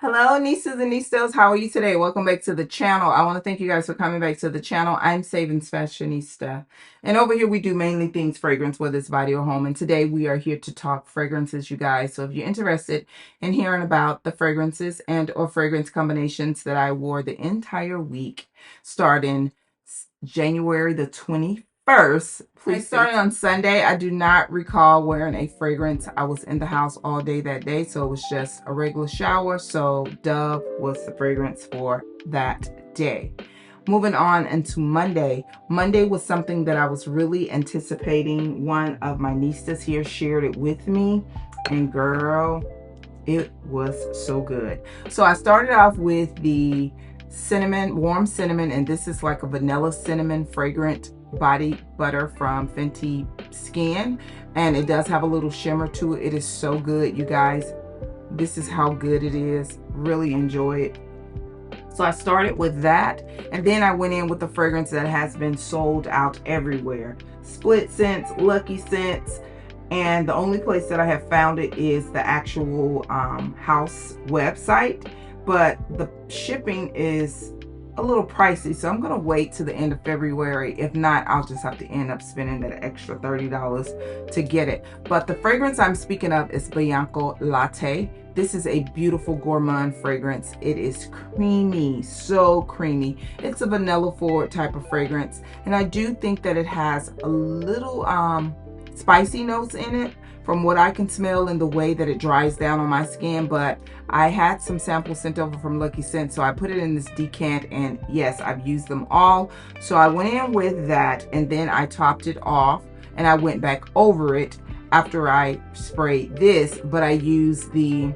Hello, nieces and niestas. How are you today? Welcome back to the channel. I want to thank you guys for coming back to the channel. I'm SavingsFashionista. And over here, we do mainly things fragrance, whether it's body or home. And today, we are here to talk fragrances, you guys. So if you're interested in hearing about the fragrances and or fragrance combinations that I wore the entire week, starting January the 21st, I started on Sunday. I do not recall wearing a fragrance. I was in the house all day that day, so it was just a regular shower. So Dove was the fragrance for that day. Moving on into Monday. Monday was something that I was really anticipating. One of my nieces here shared it with me, and girl, it was so good. So I started off with the warm cinnamon, and this is like a vanilla cinnamon fragrant body butter from Fenty Skin, and it does have a little shimmer to it. It is so good, you guys. This is how good it is. Really enjoy it. So I started with that, and then I went in with the fragrance that has been sold out everywhere. Split Scents, Lucky Scents, and the only place that I have found it is the actual house website, but the shipping is a little pricey, so I'm gonna wait to the end of February. If not, I'll just have to end up spending that extra $30 to get it. But the fragrance I'm speaking of is Bianco Latte. This is a beautiful gourmand fragrance. It is creamy, so creamy. It's a vanilla forward type of fragrance, and I do think that it has a little spicy notes in it from what I can smell and the way that it dries down on my skin. But I had some samples sent over from Lucky Scent, so I put it in this decant, and yes, I've used them all. So I went in with that, and then I topped it off, and I went back over it after I sprayed this, but I used the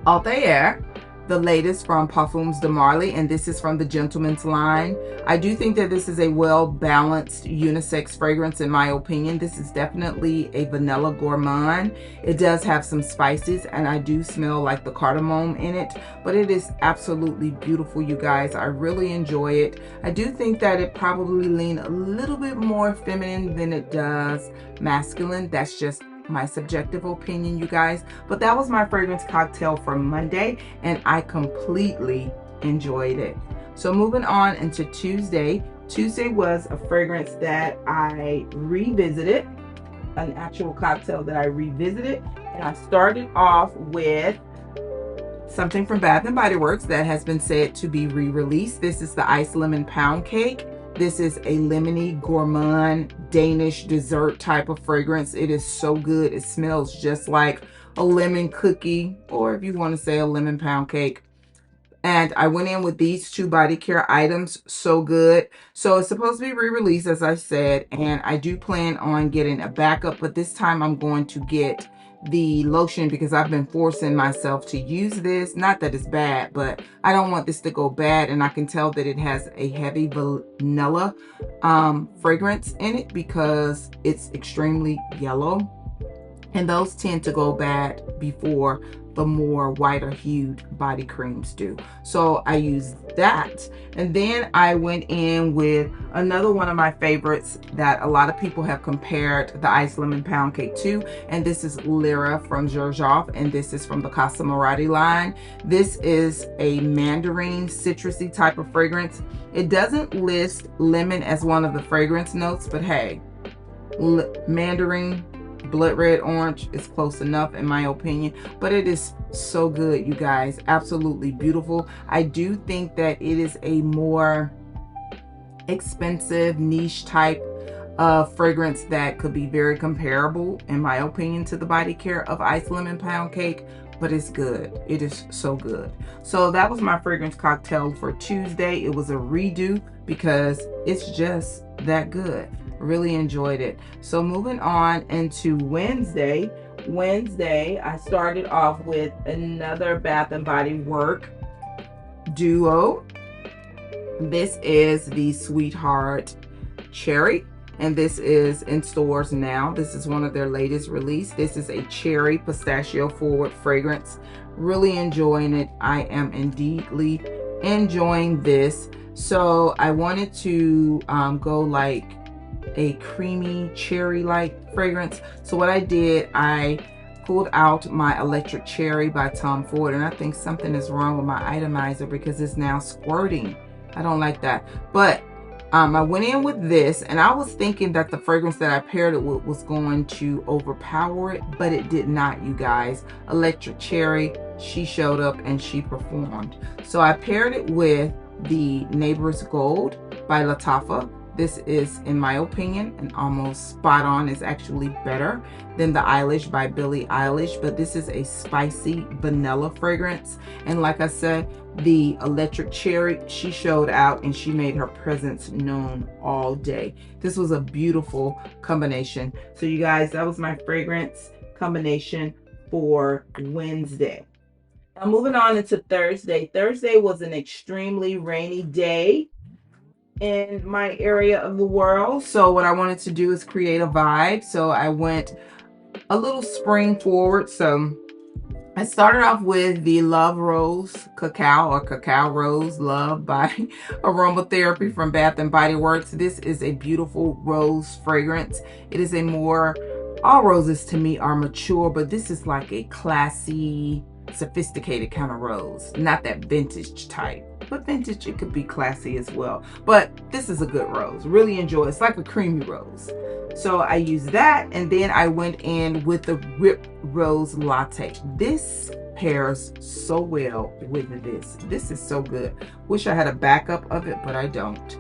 Althair, the latest from Parfums de Marly, and this is from the Gentleman's line. I do think that this is a well-balanced unisex fragrance in my opinion. This is definitely a vanilla gourmand. It does have some spices, and I do smell like the cardamom in it, but it is absolutely beautiful, you guys. I really enjoy it. I do think that it probably leans a little bit more feminine than it does masculine. That's just my subjective opinion, you guys. But that was my fragrance cocktail for Monday, and I completely enjoyed it. So moving on into Tuesday. Tuesday was a fragrance that I revisited, an actual cocktail that I revisited, and I started off with something from Bath and Body Works that has been said to be re-released. This is the Ice Lemon Pound Cake. This is a lemony gourmand Danish dessert type of fragrance. It is so good. It smells just like a lemon cookie, or if you want to say a lemon pound cake. And I went in with these two body care items. So good. So it's supposed to be re-released, as I said, and I do plan on getting a backup, but this time I'm going to get the lotion because I've been forcing myself to use this. Not that it's bad, but I don't want this to go bad, and I can tell that it has a heavy vanilla fragrance in it because it's extremely yellow, and those tend to go bad before the more whiter hued body creams do. So I used that, and then I went in with another one of my favorites that a lot of people have compared the Ice Lemon Pound Cake to, and this is Lira from Xerjoff, and this is from the Casa Marati line. This is a mandarin citrusy type of fragrance. It doesn't list lemon as one of the fragrance notes, but hey, mandarin, blood red, orange is close enough in my opinion. But it is so good, you guys. Absolutely beautiful. I do think that it is a more expensive niche type of fragrance that could be very comparable in my opinion to the body care of Ice Lemon Pound Cake, but it's good. It is so good. So that was my fragrance cocktail for Tuesday. It was a redo because it's just that good. Really enjoyed it. So moving on into Wednesday. Wednesday, I started off with another Bath and Body Works duo. This is the Sweetheart Cherry, and this is in stores now. This is one of their latest release. This is a cherry pistachio forward fragrance. Really enjoying it. I am indeedly enjoying this. So I wanted to go like a creamy cherry like fragrance. So what I did, I pulled out my Electric Cherry by Tom Ford, and I think something is wrong with my atomizer because it's now squirting. I don't like that. But I went in with this, and I was thinking that the fragrance that I paired it with was going to overpower it, but it did not, you guys. Electric Cherry, she showed up and she performed. So I paired it with the Nebras Gold by Lattafa. This is, in my opinion, an almost spot on. It's actually better than the Eilish by Billie Eilish, but this is a spicy vanilla fragrance. And like I said, the Electric Cherry, she showed out and she made her presence known all day. This was a beautiful combination. So you guys, that was my fragrance combination for Wednesday. Now moving on into Thursday. Thursday was an extremely rainy day in my area of the world. So what I wanted to do is create a vibe. So I went a little spring forward. So I started off with the Love Rose Cacao, or Cacao Rose Love by Aromatherapy from Bath & Body Works. This is a beautiful rose fragrance. It is a more, all roses to me are mature, but this is like a classy, sophisticated kind of rose. Not that vintage type, but vintage, it could be classy as well. But this is a good rose. Really enjoy it. It's like a creamy rose. So I used that, and then I went in with the Whipped Rose Latte. This pairs so well with this. This is so good. Wish I had a backup of it, but I don't.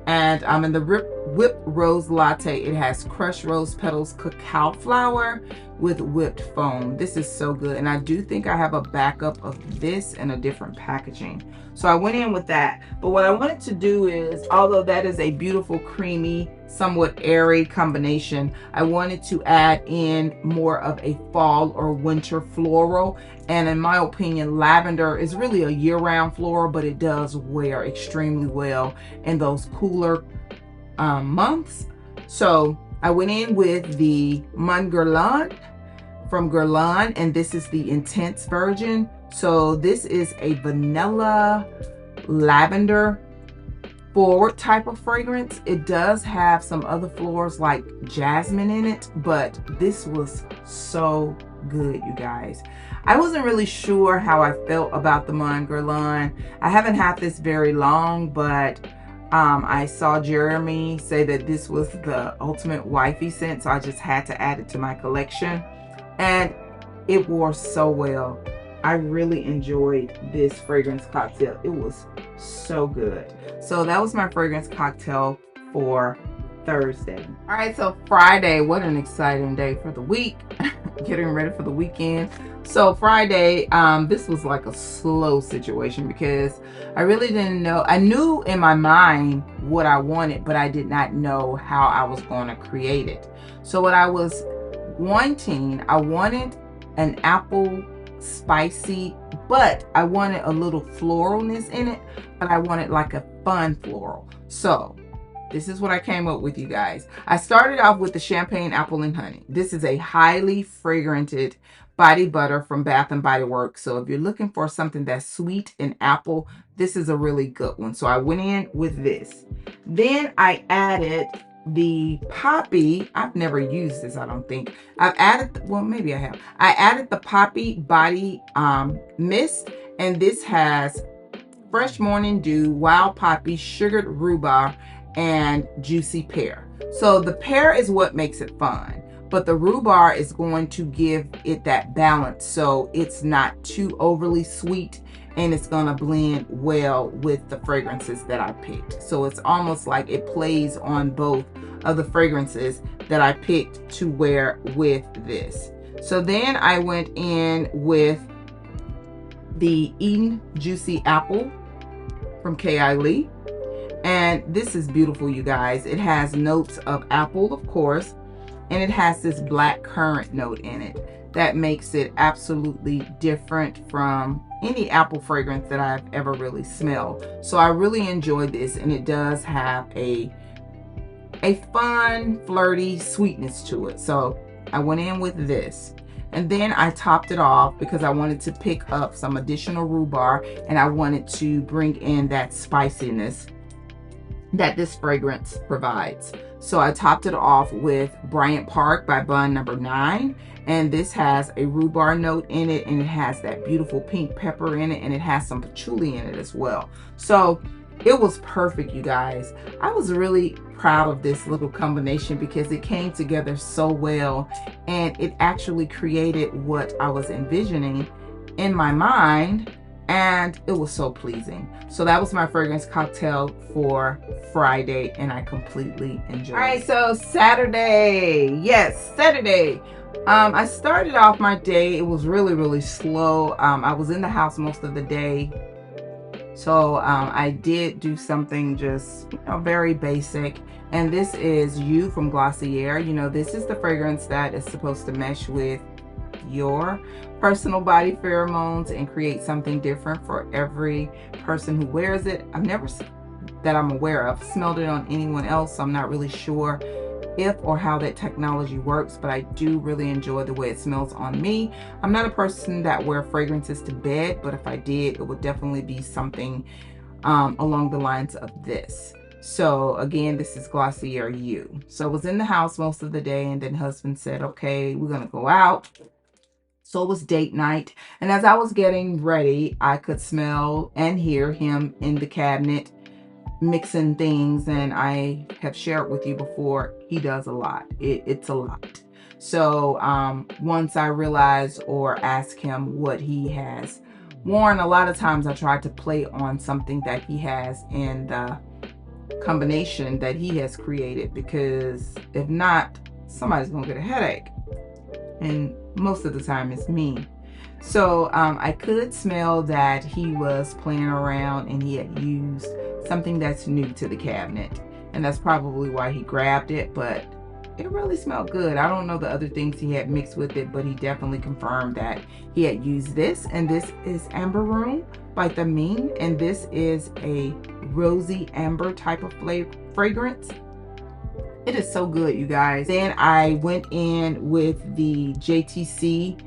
And I'm in the Whipped Rose Latte. It has crushed rose petals, cacao flower with whipped foam. This is so good. And I do think I have a backup of this in a different packaging. So I went in with that. But what I wanted to do is, although that is a beautiful, creamy, somewhat airy combination, I wanted to add in more of a fall or winter floral. And in my opinion, lavender is really a year-round floral, but it does wear extremely well in those cooler months. So I went in with the Guerlain from Guerlain, and this is the intense version. So this is a vanilla lavender forward type of fragrance. It does have some other florals like jasmine in it, but this was so good, you guys. I wasn't really sure how I felt about the Guerlain. I haven't had this very long, but I saw Jeremy say that this was the ultimate wifey scent, so I just had to add it to my collection, and it wore so well. I really enjoyed this fragrance cocktail. It was so good. So that was my fragrance cocktail for Thursday. All right, so Friday, what an exciting day for the week. Getting ready for the weekend. So Friday, this was like a slow situation because I really didn't know. I knew in my mind what I wanted, but I did not know how I was going to create it. So what I was wanting, I wanted an apple spicy, but I wanted a little floralness in it, but I wanted like a fun floral. So this is what I came up with, you guys. I started off with the Champagne Apple and Honey. This is a highly fragranted body butter from Bath & Body Works. So if you're looking for something that's sweet and apple, this is a really good one. So I went in with this. Then I added the Poppy. I've never used this, I don't think. I've added, well, maybe I have. I added the Poppy Body Mist, and this has Fresh Morning Dew, Wild Poppy, Sugared Rhubarb, and Juicy Pear. So the pear is what makes it fun, but the rhubarb is going to give it that balance, so it's not too overly sweet, and it's gonna blend well with the fragrances that I picked. So it's almost like it plays on both of the fragrances that I picked to wear with this. So then I went in with the Eden Juicy Apple from K.I. And this is beautiful, you guys. It has notes of apple, of course, and it has this black currant note in it that makes it absolutely different from any apple fragrance that I've ever really smelled. So I really enjoyed this, and it does have a fun, flirty sweetness to it. So I went in with this. And then I topped it off because I wanted to pick up some additional rhubarb, and I wanted to bring in that spiciness that this fragrance provides. So I topped it off with Bryant Park by Bun number 9. And this has a rhubarb note in it, and it has that beautiful pink pepper in it, and it has some patchouli in it as well. So it was perfect, you guys. I was really proud of this little combination because it came together so well, and it actually created what I was envisioning in my mind, and it was so pleasing. So that was my fragrance cocktail for Friday, and I completely enjoyed it. All right, so Saturday. Yes, Saturday. I started off my day. It was really slow. I was in the house most of the day. So I did do something just, very basic. And this is You from Glossier. This is the fragrance that is supposed to mesh with your personal body pheromones and create something different for every person who wears it. I've never, that I'm aware of, smelled it on anyone else, so I'm not really sure if or how that technology works, but I do really enjoy the way it smells on me. I'm not a person that wear fragrances to bed, but if I did, it would definitely be something along the lines of this. So again, this is Glossier You. So I was in the house most of the day, and then husband said, okay, we're gonna go out. So it was date night, and as I was getting ready, I could smell and hear him in the cabinet mixing things, and I have shared with you before, he does a lot. It's a lot. So once I realized or asked him what he has worn, a lot of times I try to play on something that he has in the combination that he has created, because if not, somebody's gonna get a headache, and most of the time it's me. So I could smell that he was playing around and he had used something that's new to the cabinet, and that's probably why he grabbed it, but it really smelled good. I don't know the other things he had mixed with it, but he definitely confirmed that he had used this. And this is Amber Room by Thameen, and this is a rosy amber type of fragrance. It is so good, you guys. Then I went in with the JTC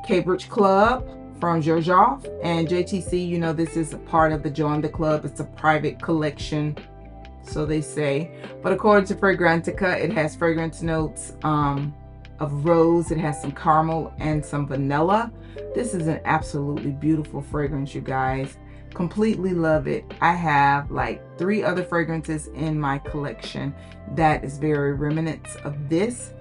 Cambridge Club from Xerjoff, and JTC, this is a part of the Join the Club. It's a private collection, so they say. But according to Fragrantica, it has fragrance notes of rose. It has some caramel and some vanilla. This is an absolutely beautiful fragrance, you guys. Completely love it. I have like 3 other fragrances in my collection that is very remnants of this,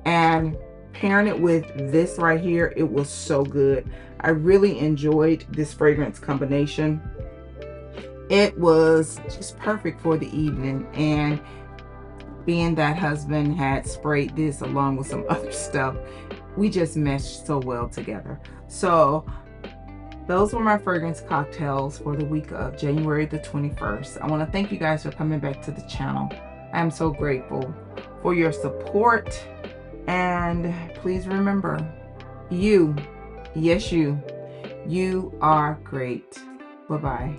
and pairing it with this right here, it was so good. I really enjoyed this fragrance combination. It was just perfect for the evening, and being that husband had sprayed this along with some other stuff, we just meshed so well together. So those were my fragrance cocktails for the week of January the 21st. I want to thank you guys for coming back to the channel. I am so grateful for your support. And please remember, you, yes you are great. Bye-bye.